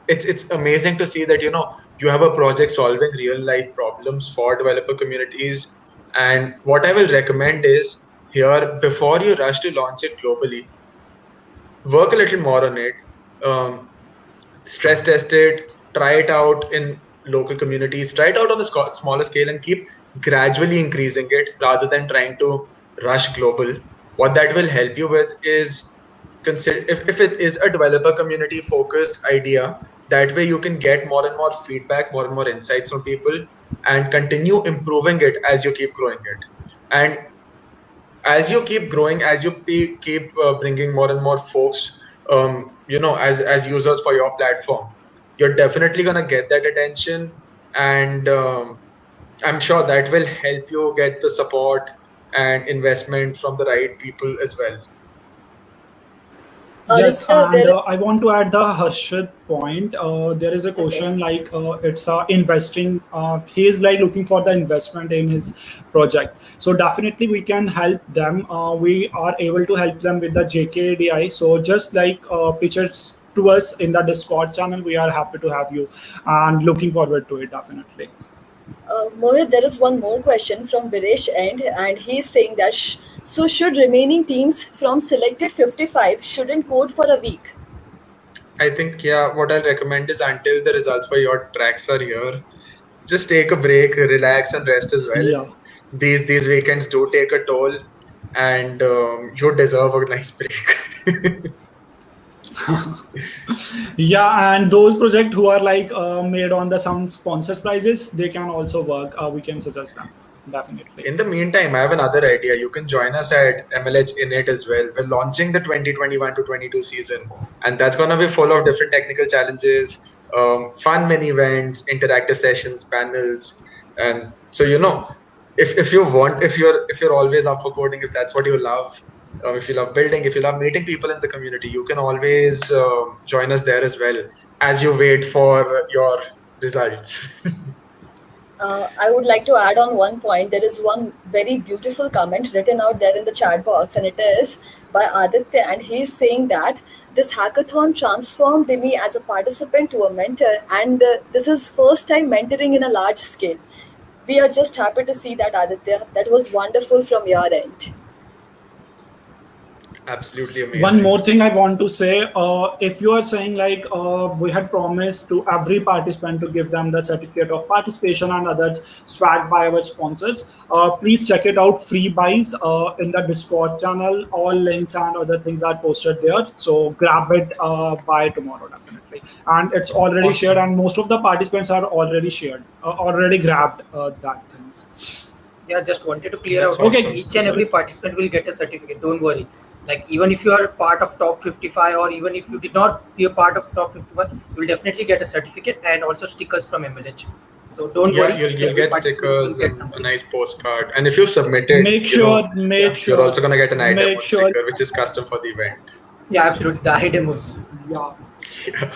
It's amazing to see that you have a project solving real life problems for developer communities. And what I will recommend is, here, before you rush to launch it globally, work a little more on it. um, Stress test it, try it out in local communities, try it out on the smaller scale, and keep gradually increasing it rather than trying to rush global. What that will help you with is, consider if it is a developer community focused idea, that way you can get more and more feedback, more and more insights from people, and continue improving it as you keep growing it. And as you keep growing, as you keep bringing more and more folks, as users for your platform, you're definitely going to get that attention. And I'm sure that will help you get the support and investment from the right people as well. Yes, Aditya, and there is I want to add the Harshit point. There is a okay. question like it's investing. He is like looking for the investment in his project. So definitely we can help them. We are able to help them with the JKDI. So just like pitch it to us in the Discord channel, we are happy to have you and looking forward to it definitely. Mohit, there is one more question from Viresh end, and he's saying that so should remaining teams from selected 55 shouldn't code for a week? I think, yeah, what I'll recommend is, until the results for your tracks are here, just take a break, relax, and rest as well. Yeah. These weekends do take a toll, and you deserve a nice break. Yeah, and those projects who are like made on the some sponsors prizes, they can also work. We can suggest them definitely. In the meantime, I have another idea. You can join us at MLH Innate as well. We're launching the 2021 to 22 season, and that's going to be full of different technical challenges, fun mini events, interactive sessions, panels. And so, if you want, if you're always up for coding, if that's what you love, if you love building, if you love meeting people in the community, you can always join us there as well as you wait for your results. I would like to add on one point. There is one very beautiful comment written out there in the chat box, and it is by Aditya, and he's saying that this hackathon transformed me as a participant to a mentor, and this is first time mentoring in a large scale. We are just happy to see that, Aditya. That was wonderful from your end. Absolutely One amazing. more thing I want to say, if you are saying like we had promised to every participant to give them the certificate of participation and others swag by our sponsors, please check it out. Free buys in the Discord channel. All links and other things are posted there. So grab it by tomorrow definitely. And it's already shared, Awesome. and most of the participants are already shared, already grabbed that things. Yeah, just wanted to clear That's out that Okay. awesome. each and every participant will get a certificate. Don't worry. Like even if you are part of top 55, or even if you did not be a part of top 51, you will definitely get a certificate and also stickers from MLH. So don't Yeah, worry, you'll each and you'll every get participant will stickers get and a something. nice postcard. And if you've submitted, Make sure, Yeah, make you're sure, also gonna get an item make wood sure. sticker, which is custom for the event. yeah, absolutely. The item would. Yeah. Yeah.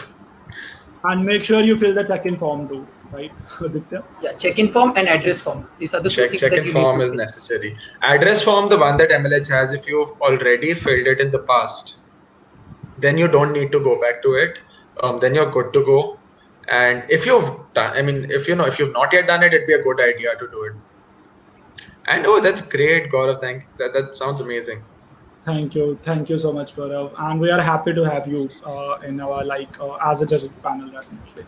And make sure you fill the check-in form too, right, Aditya? Yeah, check-in form and address form. These are the two things that Check-in you need form to is fill. necessary. Address form, the one that MLH has, if you've already filled it in the past, then you don't need to go back to it. then you're good to go. And if you've done, I mean, if you've not yet done it, it'd be a good idea to do it. And oh, that's great, Gaurav. That sounds amazing. Thank you so much, Gaurav, and we are happy to have you in our as a judging panel, definitely.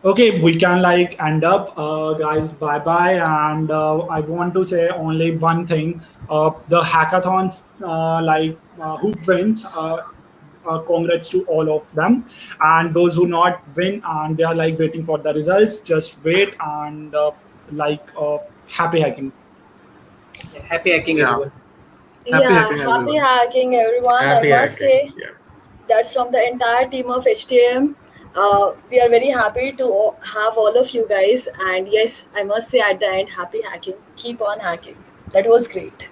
Okay, we can end up, guys. Bye bye, and I want to say only one thing: the hackathons, who wins. Congrats to all of them, and those who not win and they are waiting for the results. Just wait and happy hacking. Yeah, happy hacking, Yeah. everyone. Happy Yeah, hacking, happy everyone. hacking, everyone. I Happy must hacking. say Yeah. that from the entire team of HTM, we are very happy to have all of you guys. And yes, I must say at the end, happy hacking. Keep on hacking. That was great.